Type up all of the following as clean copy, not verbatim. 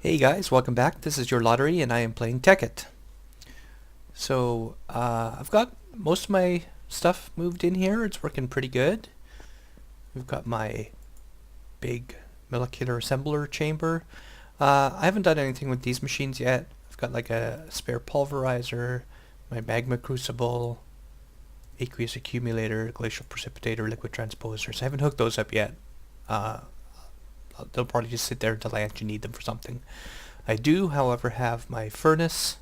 Hey guys, welcome back. This is your lottery and I am playing Tekkit. So I've got most of my stuff moved in here. It's working pretty good. We've got my big molecular assembler chamber. I haven't done anything with these machines yet. I've got like a spare pulverizer, my magma crucible, aqueous accumulator, glacial precipitator, liquid transposers. I haven't hooked those up yet. They'll probably just sit there until I actually need them for something. I do, however, have my furnace,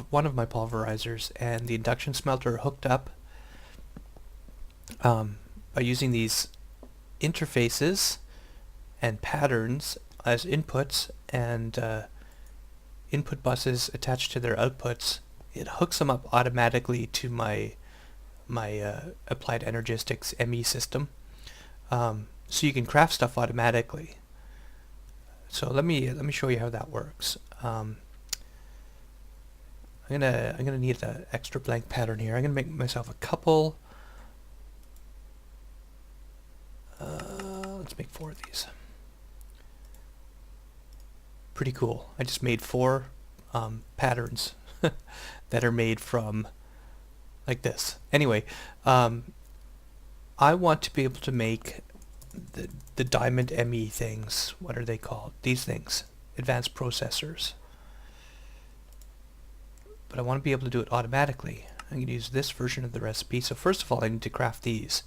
one of my pulverizers, and the induction smelter hooked up by using these interfaces and patterns as inputs and input buses attached to their outputs. It hooks them up automatically to my applied energistics ME system. So you can craft stuff automatically. So let me show you how that works. I'm gonna need an extra blank pattern here. I'm gonna make myself a couple. Let's make 4 of these. Pretty cool. I just made 4 patterns that are made from like this. Anyway, I want to be able to make the diamond ME things. What are they called? These things. Advanced processors. But I want to be able to do it automatically. I'm going to use this version of the recipe. So first of all, I need to craft these,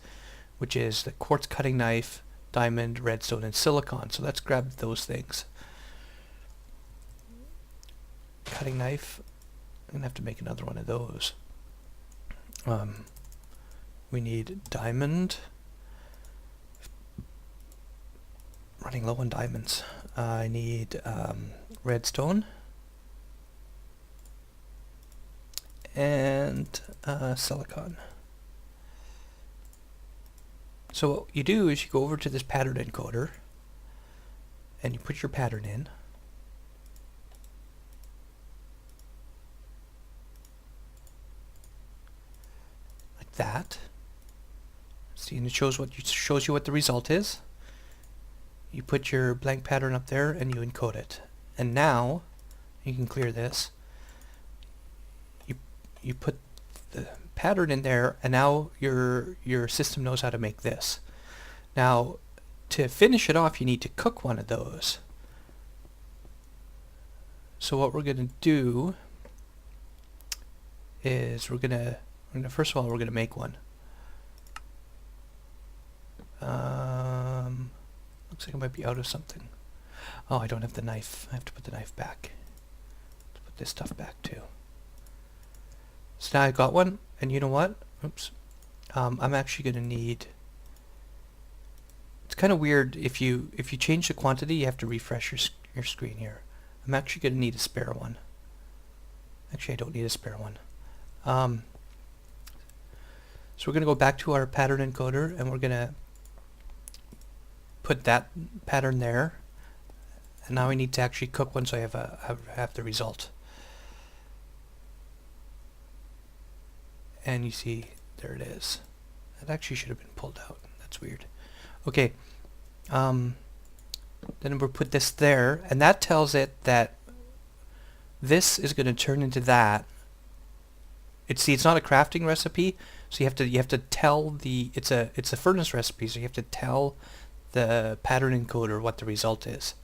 which is the quartz cutting knife, diamond, redstone, and silicon. So let's grab those things. Cutting knife. I'm going to have to make another one of those. We need diamond. Running low on diamonds. I need redstone and silicon. So what you do is you go over to this pattern encoder and you put your pattern in. Like that. See, and it shows you what the result is. You put your blank pattern up there and you encode it. And now, you can clear this, you put the pattern in there and now your system knows how to make this. Now, to finish it off you need to cook one of those. So what we're going to do is first of all we're going to make one. Looks like I might be out of something. Oh, I don't have the knife. I have to put the knife back. Let's put this stuff back too. So now I got one, and you know what? Oops. I'm actually going to need... It's kind of weird if you change the quantity, you have to refresh your screen here. I'm actually going to need a spare one. Actually, I don't need a spare one. So we're going to go back to our pattern encoder, and we're going to put that pattern there, and now I need to actually cook one so I have the result. And you see, there it is. That actually should have been pulled out. That's weird. Okay, then we'll put this there, and that tells it that this is going to turn into that. It's not a crafting recipe, so you have to tell it's a furnace recipe, so you have to tell the pattern encoder what the result is.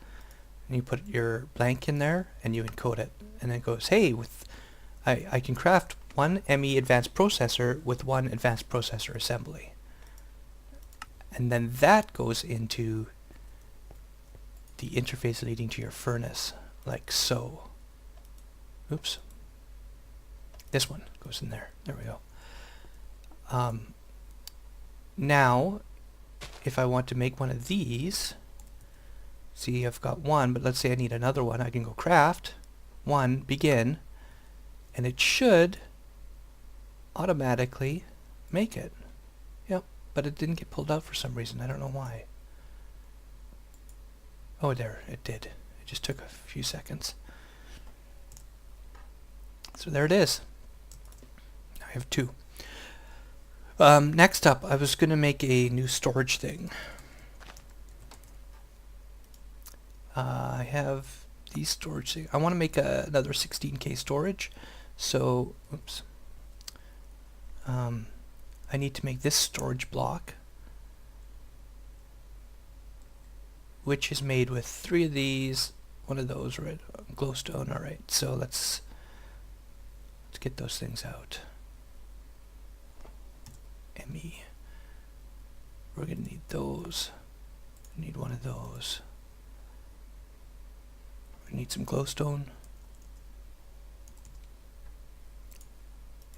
And you put your blank in there and you encode it, and it goes, hey, I can craft one ME advanced processor with one advanced processor assembly. And then that goes into the interface leading to your furnace, like so. Oops. This one goes in there. There we go. Now, if I want to make one of these, see, I've got one, but let's say I need another one. I can go craft, one, begin, and it should automatically make it. Yep, but it didn't get pulled out for some reason. I don't know why. Oh, there, it did. It just took a few seconds. So there it is. Now I have 2. Next up, I was going to make a new storage thing. I have these storage. I want to make another 16K storage, so oops. I need to make this storage block, which is made with 3 of these, 1 of those, right? Glowstone. All right, so let's get those things out. ME. We're gonna need those. We need 1 of those. We need some glowstone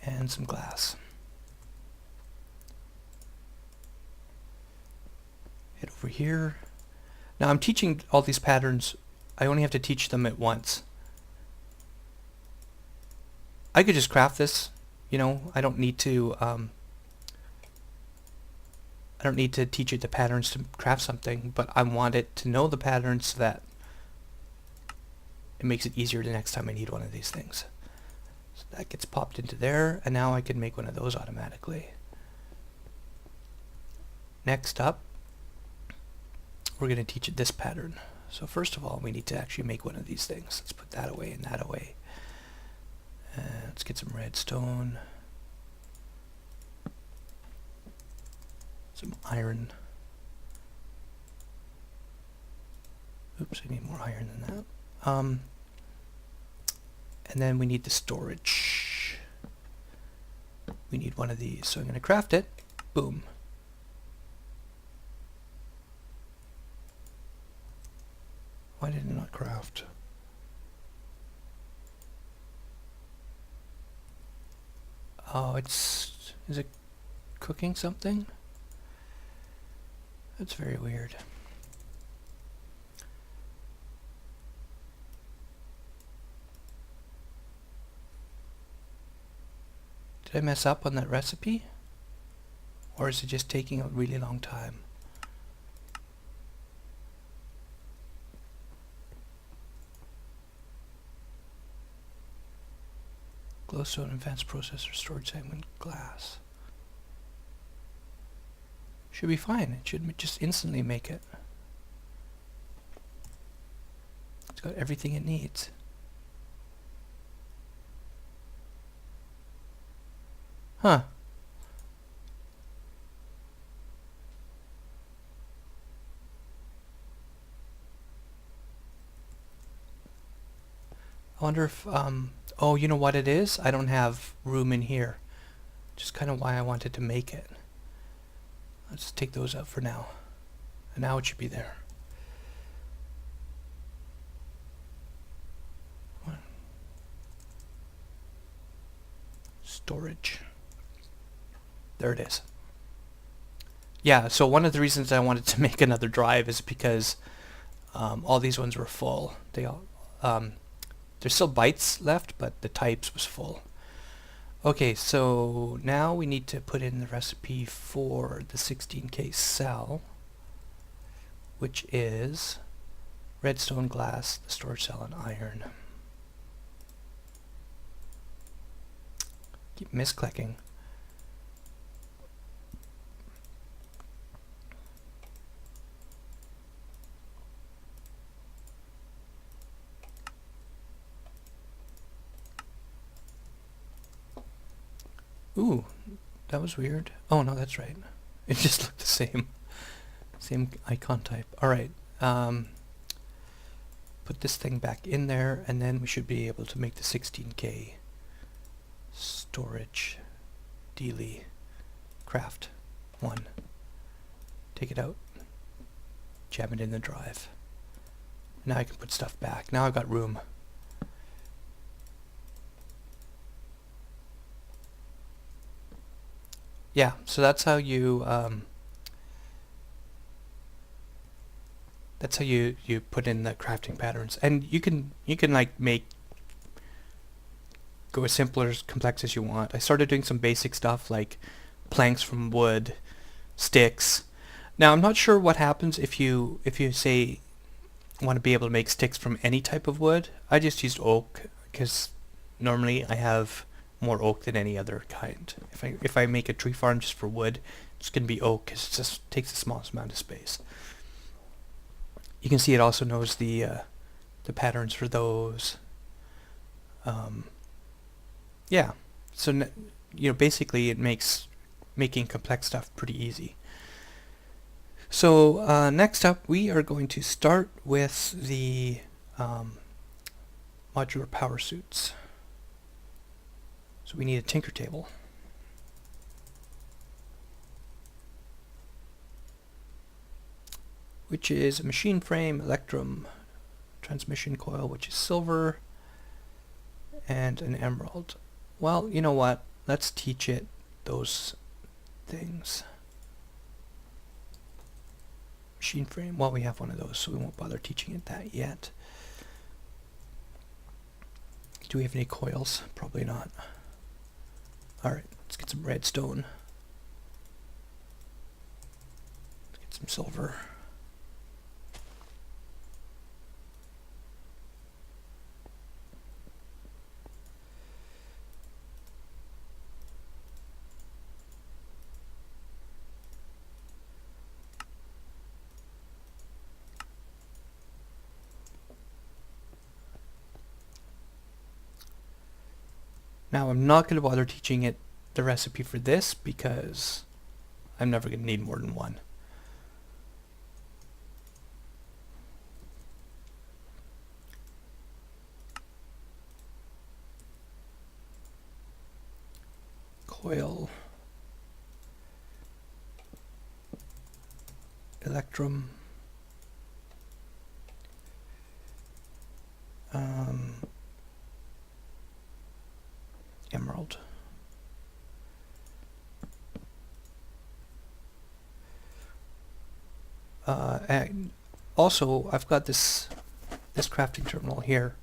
and some glass. Head over here. Now I'm teaching all these patterns. I only have to teach them at once. I could just craft this, you know. I don't need to teach it the patterns to craft something, but I want it to know the patterns so that it makes it easier the next time I need one of these things. So that gets popped into there, and now I can make one of those automatically. Next up, we're going to teach it this pattern. So first of all, we need to actually make one of these things. Let's put that away and that away. Let's get some redstone. Some iron. Oops, I need more iron than that. And then we need the storage. We need 1 of these. So I'm going to craft it. Boom. Why did it not craft? Oh, is it cooking something? That's very weird. Did I mess up on that recipe? Or is it just taking a really long time? Glowstone, advanced processor, storage segment, glass. Should be fine. It should just instantly make it. It's got everything it needs. Huh. I wonder if, oh, you know what it is? I don't have room in here. Just kind of why I wanted to make it. Let's take those out for now. And now it should be there. Storage. There it is. Yeah, so one of the reasons I wanted to make another drive is because all these ones were full. They all, there's still bytes left, but the types was full. Okay, so now we need to put in the recipe for the 16K cell, which is redstone, glass, the storage cell, and iron. Keep misclicking. Ooh, that was weird. Oh no, that's right. It just looked the same. Same icon type. Alright. Put this thing back in there, and then we should be able to make the 16K storage dealy craft 1. Take it out. Jam it in the drive. Now I can put stuff back. Now I've got room. Yeah, so that's how you put in the crafting patterns, and you can like go as simple or as complex as you want. I started doing some basic stuff like planks from wood, sticks. Now I'm not sure what happens if you say want to be able to make sticks from any type of wood. I just used oak because normally I have more oak than any other kind. If I make a tree farm just for wood, it's going to be oak because it just takes the smallest amount of space. you can see it also knows the patterns for those. Yeah, so you know, basically it makes making complex stuff pretty easy. So next up we are going to start with the modular power suits. So we need a tinker table. Which is a machine frame, electrum, transmission coil, which is silver, and an emerald. Well, you know what? Let's teach it those things. Machine frame, well, we have one of those, so we won't bother teaching it that yet. Do we have any coils? Probably not. Alright, let's get some redstone. Let's get some silver. Now I'm not going to bother teaching it the recipe for this because I'm never going to need more than one. Coil, electrum, emerald. And also, I've got this crafting terminal here,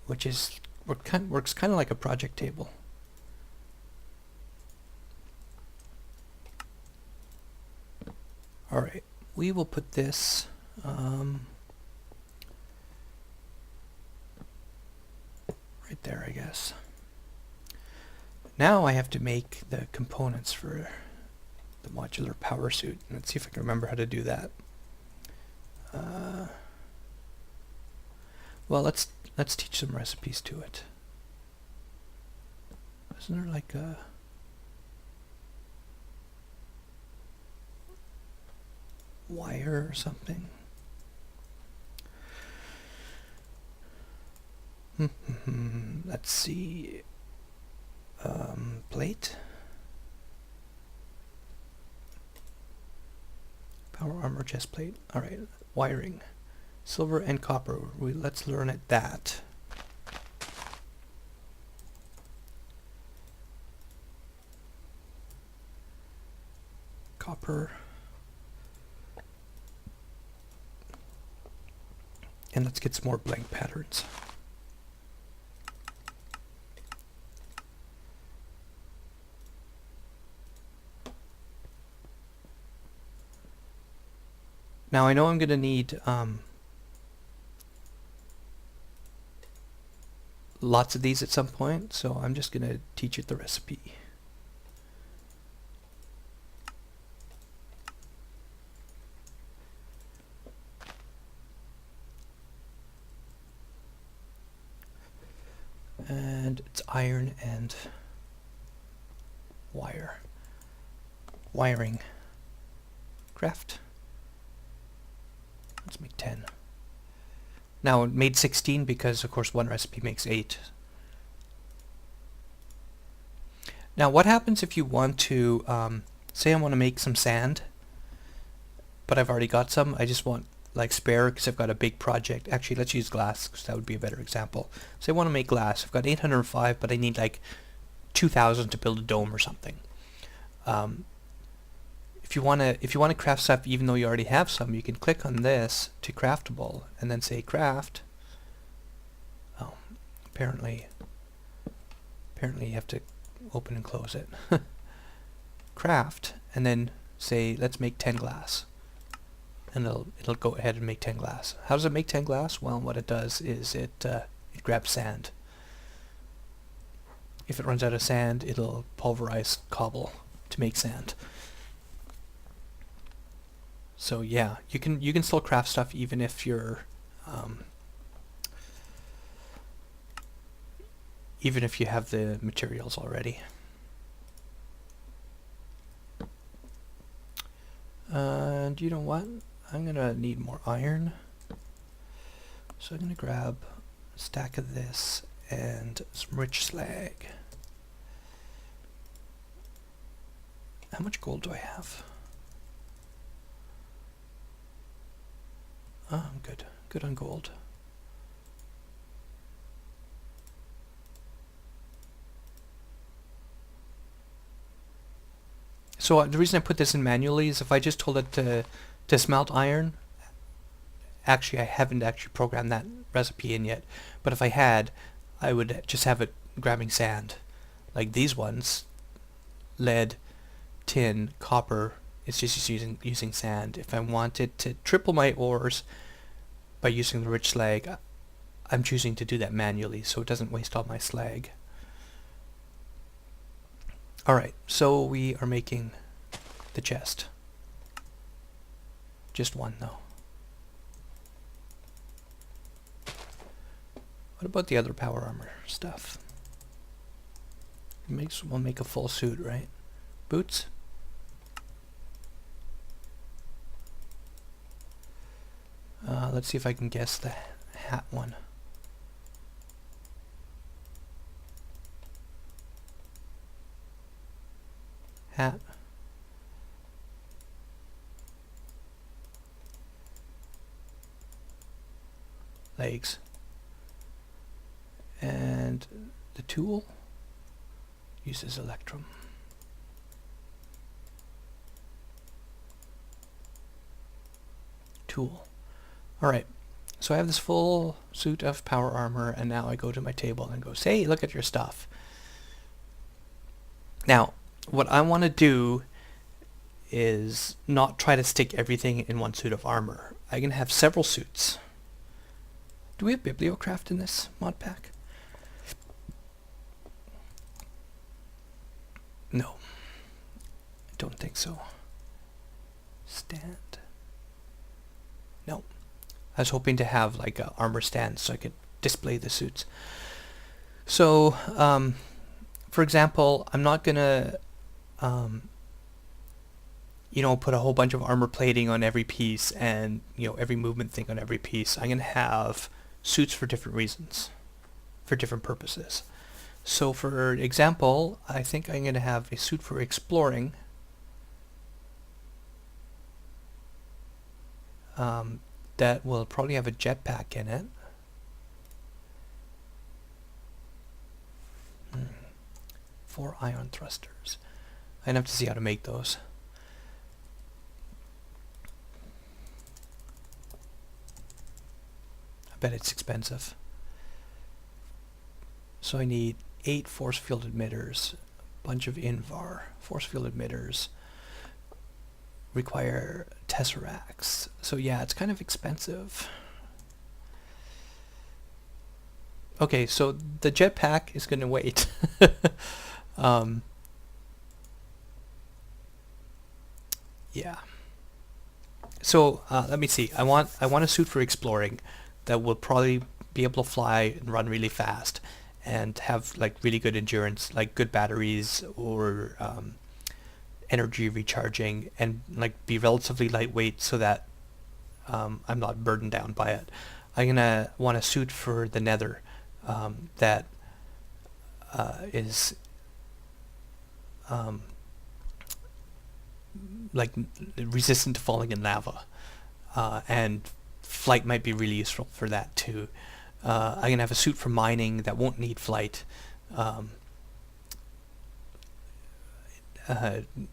which is works kind of like a project table. All right, we will put this. Right there, I guess. Now I have to make the components for the modular power suit. Let's see if I can remember how to do that. Well, let's teach some recipes to it. Isn't there like a wire or something? Let's see. Plate. Power armor chest plate. Alright. Wiring. Silver and copper. Let's learn at that. Copper. And let's get some more blank patterns. Now I know I'm going to need lots of these at some point, so I'm just going to teach it the recipe. And it's iron and wire. Wiring. Craft. Let's make 10. Now it made 16 because of course one recipe makes 8. Now what happens if you want to, say I want to make some sand, but I've already got some, I just want like spare because I've got a big project. Actually, let's use glass because that would be a better example. So I want to make glass. I've got 805, but I need like 2,000 to build a dome or something. If you want to craft stuff, even though you already have some, you can click on this to craftable, and then say craft. Oh, apparently you have to open and close it. Craft, and then say let's make 10 glass, and it'll go ahead and make 10 glass. How does it make 10 glass? Well, what it does is it grabs sand. If it runs out of sand, it'll pulverize cobble to make sand. So yeah, you can still craft stuff even if you're even if you have the materials already. And you know what? I'm gonna need more iron. So I'm gonna grab a stack of this and some rich slag. How much gold do I have? Oh, I'm good. Good on gold. So the reason I put this in manually is if I just told it to smelt iron, actually I haven't actually programmed that recipe in yet, but if I had, I would just have it grabbing sand. Like these ones, lead, tin, copper, it's just using sand. If I wanted to triple my ores by using the rich slag, I'm choosing to do that manually so it doesn't waste all my slag. Alright, so we are making the chest. Just one though. What about the other power armor stuff? We'll make a full suit, right? Boots? Let's see if I can guess the hat one. Hat. Legs. And the tool uses electrum. Tool. Alright, so I have this full suit of power armor, and now I go to my table and go, hey, look at your stuff. Now, what I want to do is not try to stick everything in one suit of armor. I can have several suits. Do we have bibliocraft in this mod pack? No, I don't think so. Stand. No. I was hoping to have like a armor stand so I could display the suits. So, for example, I'm not gonna, you know, put a whole bunch of armor plating on every piece and, you know, every movement thing on every piece. I'm gonna have suits for different reasons, for different purposes. So, for example, I think I'm gonna have a suit for exploring. That will probably have a jetpack in it. 4 ion thrusters. I'd have to see how to make those. I bet it's expensive. So I need 8 force field emitters, a bunch of invar, force field emitters, require tesseracts. So yeah, it's kind of expensive. Okay, so the jetpack is going to wait. Yeah. So let me see. I want a suit for exploring that will probably be able to fly and run really fast and have like really good endurance, like good batteries or energy recharging, and like be relatively lightweight so that I'm not burdened down by it. I'm gonna want a suit for the nether that is like resistant to falling in lava, and flight might be really useful for that too. I'm gonna have a suit for mining that won't need flight,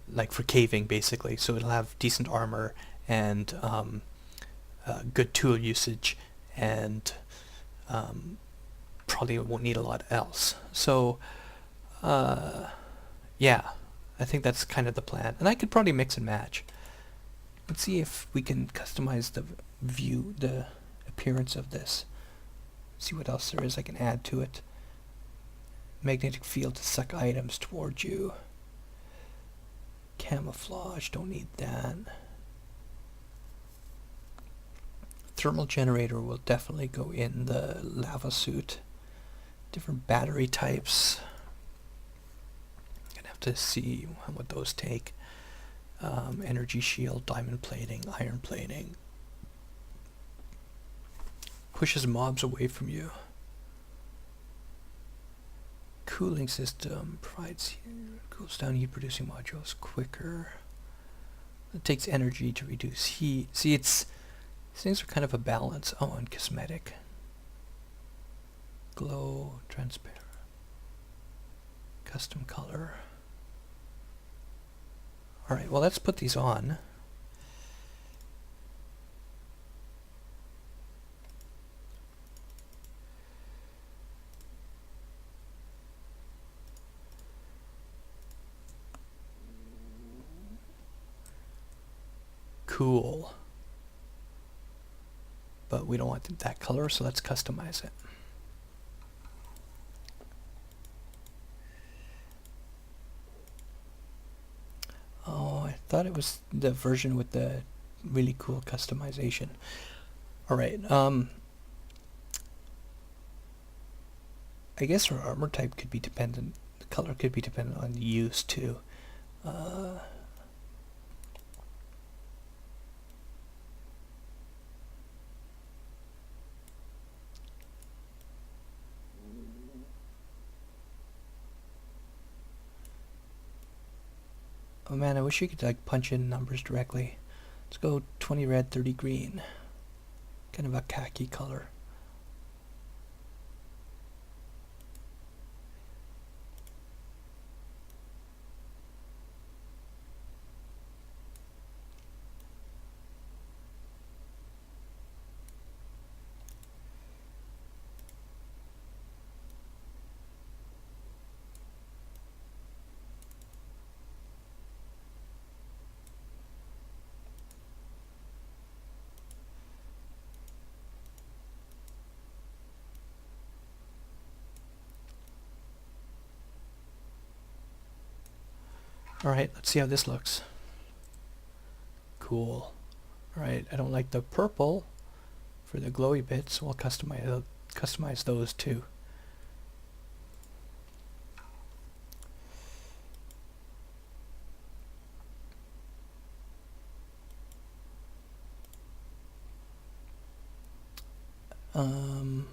like for caving basically, so it'll have decent armor and good tool usage, and probably won't need a lot else. So yeah, I think that's kind of the plan, and I could probably mix and match. Let's see if we can customize the view, the appearance of this. See what else there is I can add to it. Magnetic field to suck items towards you. Camouflage, don't need that. thermal generator will definitely go in the lava suit. Different battery types. Gonna have to see what those take. Energy shield, diamond plating, iron plating. Pushes mobs away from you. Cooling system provides cools down heat producing modules quicker. It takes energy to reduce heat. See, these things are kind of a balance. Oh, and cosmetic. Glow, transparent, custom color. Alright, well, let's put these on. Cool. But we don't want that color, so let's customize it. Oh, I thought it was the version with the really cool customization. Alright, I guess our armor type could be dependent, the color could be dependent on the use too. Oh man, I wish you could like punch in numbers directly. Let's go 20 red, 30 green. Kind of a khaki color. Alright, let's see how this looks. Cool. Alright, I don't like the purple for the glowy bits, so we'll customize those too. Let's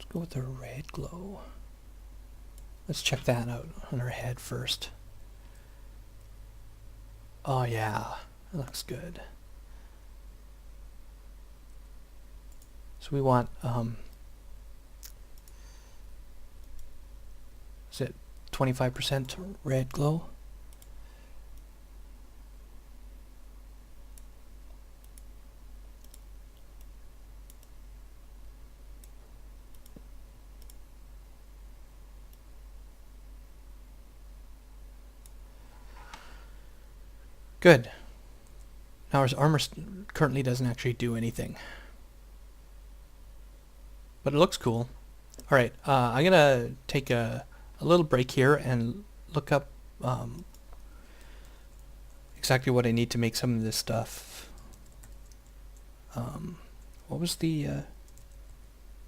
go with the red glow. Let's check that out on her head first. Oh yeah, that looks good. So we want, is it 25% red glow? Good. Now our armor currently doesn't actually do anything. But it looks cool. Alright, I'm going to take a little break here and look up exactly what I need to make some of this stuff. What was the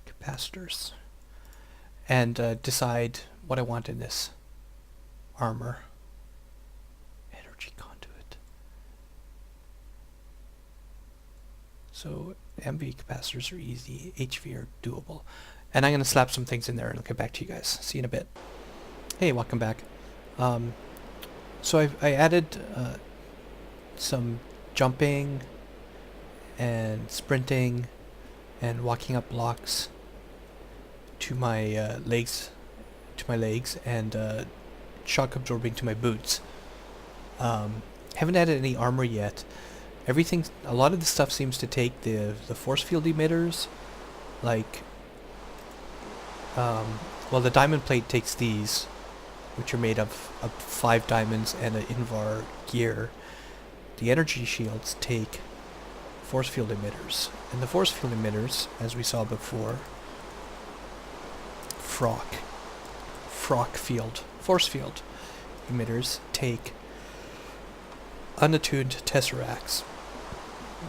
capacitors? And decide what I want in this armor. Energy conduit. So MV capacitors are easy, HV are doable. And I'm going to slap some things in there and I'll get back to you guys. See you in a bit. Hey, welcome back. So I added some jumping and sprinting and walking up blocks to my legs, and shock absorbing to my boots. Haven't added any armor yet. Everything, a lot of the stuff seems to take the force field emitters, like, well, the diamond plate takes these, which are made of 5 diamonds and an Invar gear. The energy shields take force field emitters, and the force field emitters, as we saw before, force field emitters take unattuned tesseracts.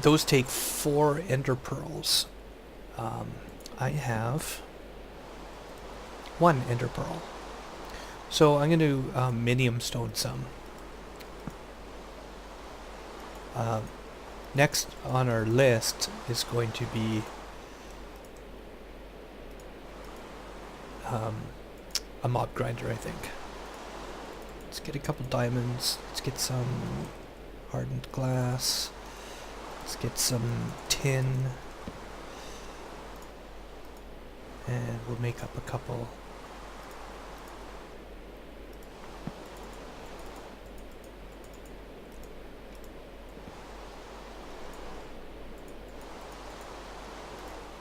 Those take 4 ender pearls. I have 1 ender pearl. So I'm going to minium stone some. Next on our list is going to be a mob grinder, I think. Let's get a couple diamonds. Let's get some hardened glass. Let's get some tin. And we'll make up a couple.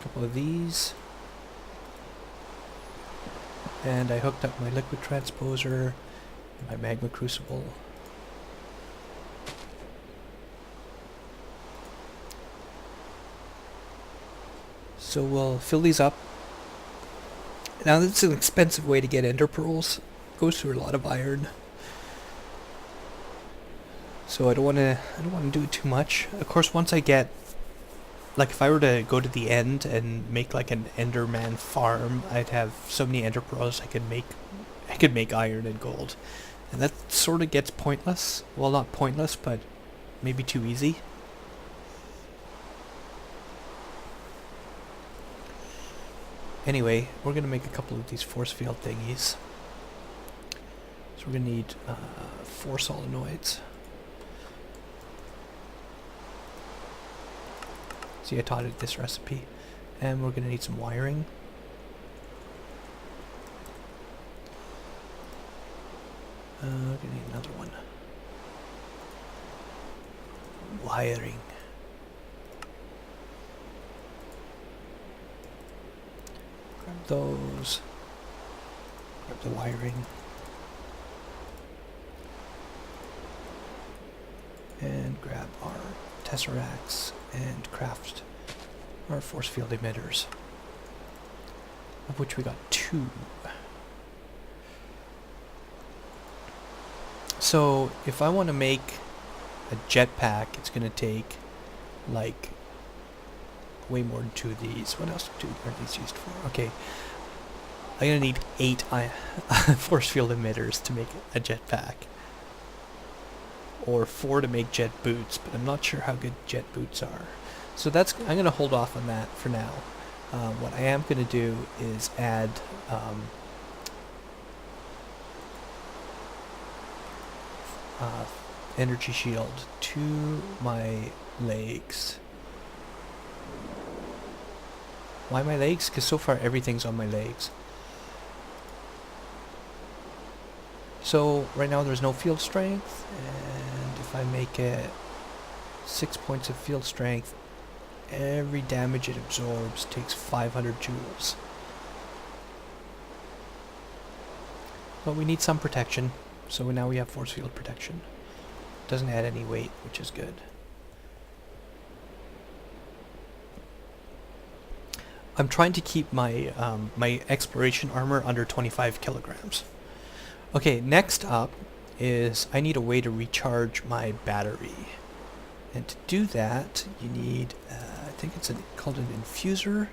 Couple of these. And I hooked up my liquid transposer, my magma crucible. So we'll fill these up. Now this is an expensive way to get ender pearls. Goes through a lot of iron. So I don't want to do it too much. Of course, once I get, like, if I were to go to the end and make like an enderman farm, I'd have so many ender pearls I could make iron and gold. And that sort of gets pointless. Well, not pointless, but maybe too easy. Anyway, we're going to make a couple of these force field thingies. So we're going to need 4 solenoids. See, I taught it this recipe. And we're going to need some wiring. We're going to need another one. Wiring. Grab those. Grab the wiring. And grab our tesseracts and craft our force field emitters, of which we got 2. So if I want to make a jetpack, it's going to take like way more than 2 of these. What else are these used for? Okay, I'm going to need 8 force field emitters to make a jetpack. Or 4 to make jet boots, but I'm not sure how good jet boots are. So I'm going to hold off on that for now. What I am going to do is add energy shield to my legs. Why my legs? Because so far everything's on my legs. So right now there's no field strength, and if I make it 6 points of field strength, every damage it absorbs takes 500 joules. But we need some protection, so now we have force field protection. Doesn't add any weight, which is good. I'm trying to keep my my exploration armor under 25 kilograms. Okay, next up is I need a way to recharge my battery. And to do that, you need, I think it's called an infuser.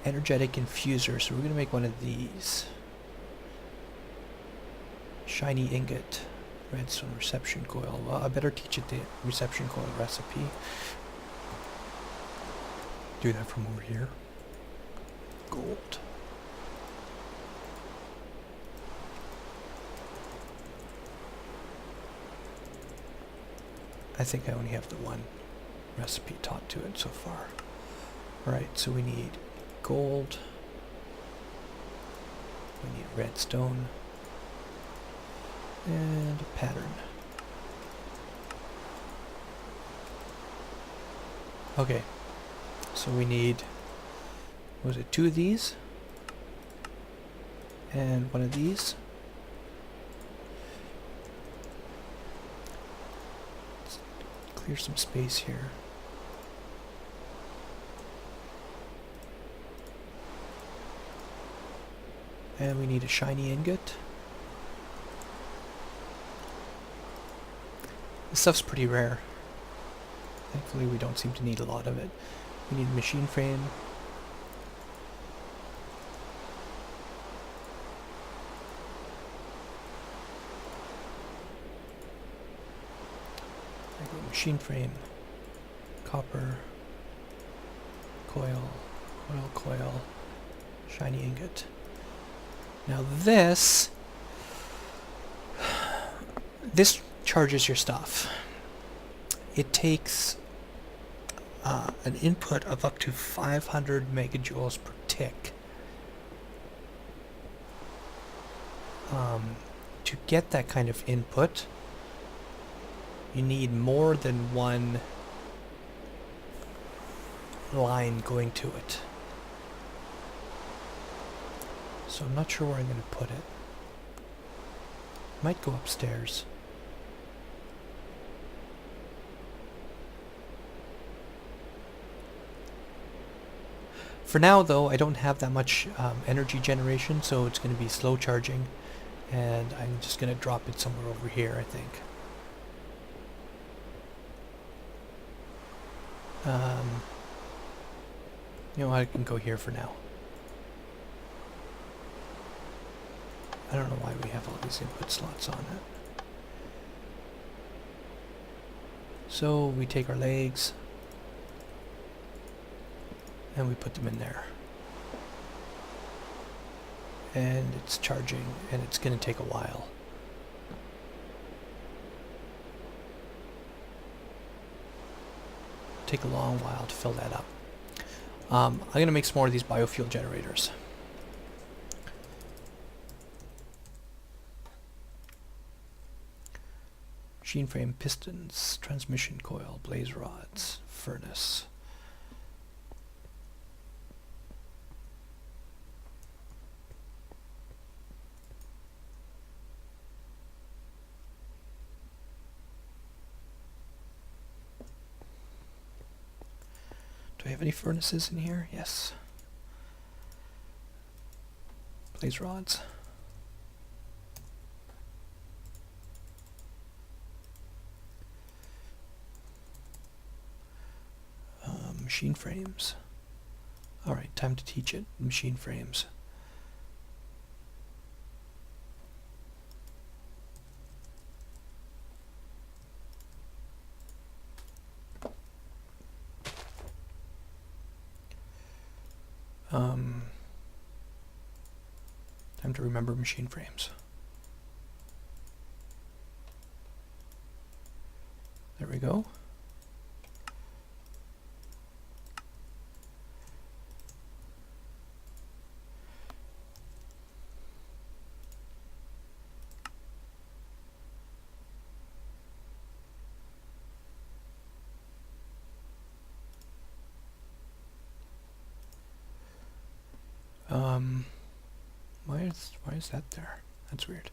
Energetic infuser. So we're going to make one of these. Shiny ingot. Redstone reception coil. Well, I better teach it the reception coil recipe. Do that from over here. Gold. I think I only have the one recipe taught to it so far. Alright, so we need gold. We need redstone. And a pattern. Okay, so we need, what was it, 2 of these? And 1 of these. Clear some space here. And we need a shiny ingot. This stuff's pretty rare. Thankfully we don't seem to need a lot of it. We need a machine frame. There we go, machine frame, copper, coil, coil, shiny ingot. Now this charges your stuff. It takes an input of up to 500 megajoules per tick. To get that kind of input, you need more than one line going to it. So I'm not sure where I'm going to put it. Might go upstairs. For now though, I don't have that much energy generation, so it's going to be slow charging, and I'm just going to drop it somewhere over here, I think. You know, I can go here for now. I don't know why we have all these input slots on it. So we take our legs and we put them in there. And it's charging, and it's going to take a while. Take a long while to fill that up. I'm going to make some more of these biofuel generators. Machine frame, pistons, transmission coil, blaze rods, furnace. Do I have any furnaces in here? Yes. Blaze rods. Machine frames. Alright, time to teach it. Machine frames. Time to remember machine frames. There we go. Why is that there? That's weird.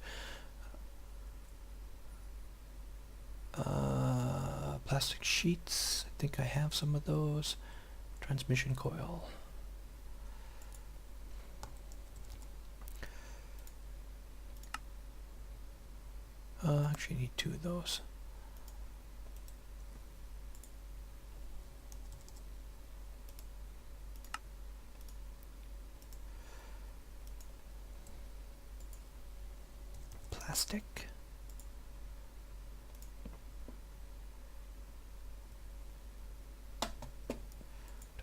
Plastic sheets. I think I have some of those. Transmission coil. Actually need 2 of those. Plastic. Do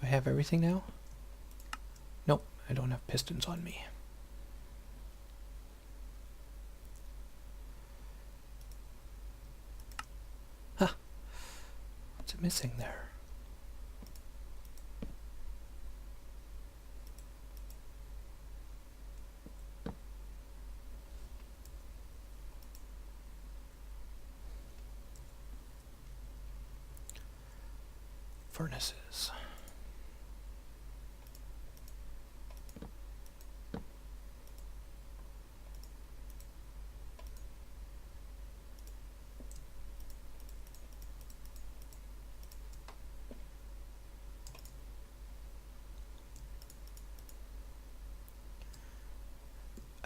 I have everything now? Nope, I don't have pistons on me. Huh. What's it missing there? Furnaces.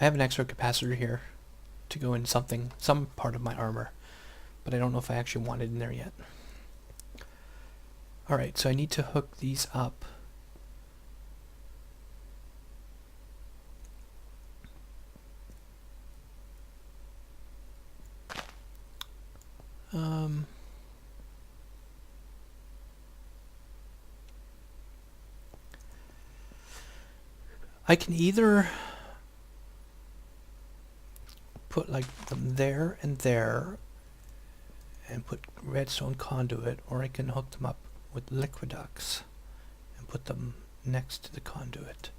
I have an extra capacitor here to go in some part of my armor, but I don't know if I actually want it in there yet. Alright, so I need to hook these up. I can either put like them there and there and put redstone conduit, or I can hook them up with liquiducts and put them next to the conduit.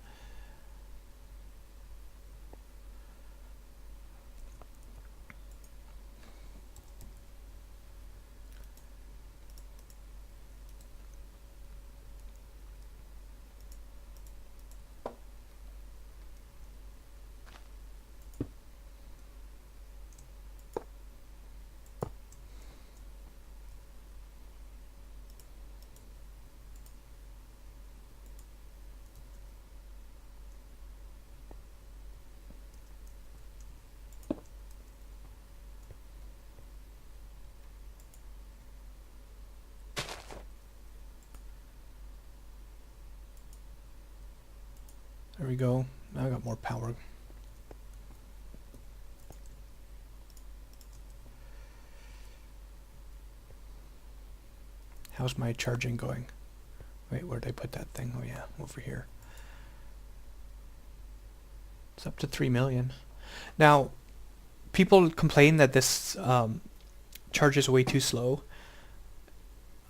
There we go. Now I got more power. How's my charging going? Wait, where did I put that thing? Oh yeah, over here. It's up to 3 million. Now, people complain that this charges way too slow.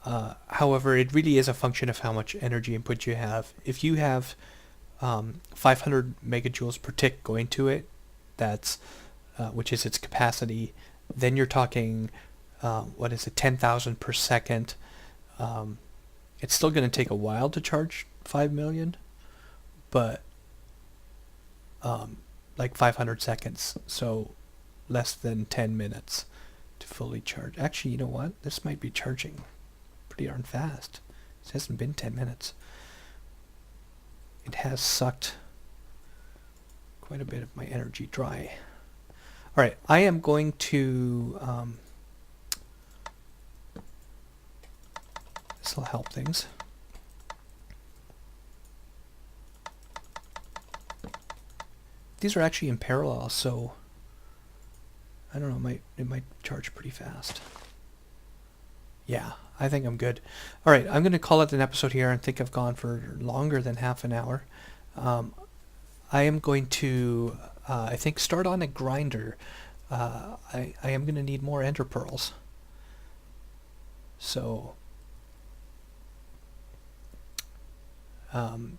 However, it really is a function of how much energy input you have. If you have 500 megajoules per tick going to it, that's which is its capacity, then you're talking what is it, 10,000 per second. It's still going to take a while to charge 5 million, but like 500 seconds, so less than 10 minutes to fully charge. Actually, you know what? This might be charging pretty darn fast. It hasn't been 10 minutes. It has sucked quite a bit of my energy dry. Alright, I am going to this will help things. These are actually in parallel, so I don't know, it might charge pretty fast. Yeah, I think I'm good. All right, I'm going to call it an episode here. I think I've gone for longer than half an hour. I am going to, I think, start on a grinder. I am going to need more ender pearls. So,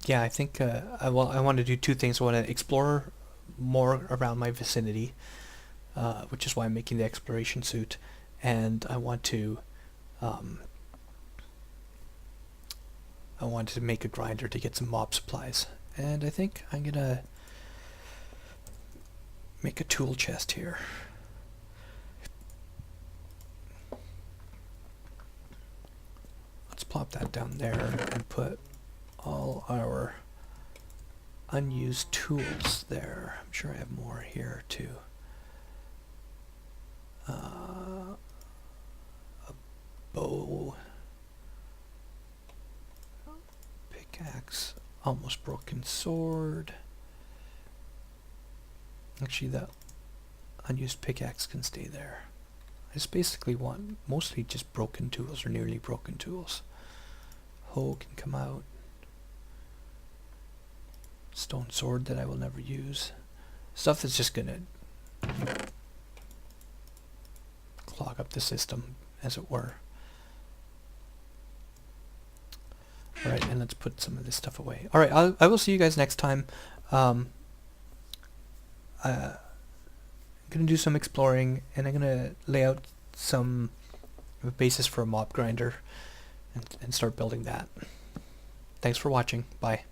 yeah, I think I want to do two things. I want to explore more around my vicinity, which is why I'm making the exploration suit, and I want to make a grinder to get some mob supplies. And I think I'm gonna make a tool chest here. Let's plop that down there and put all our unused tools there. I'm sure I have more here too. A bow, pickaxe, almost broken sword. Actually, the unused pickaxe can stay there. I just basically want mostly just broken tools or nearly broken tools. Hoe can come out. Stone sword that I will never use. Stuff that's just gonna clog up the system, as it were. Alright, and let's put some of this stuff away. Alright, I will see you guys next time. I'm going to do some exploring, and I'm going to lay out some basis for a mob grinder and start building that. Thanks for watching. Bye.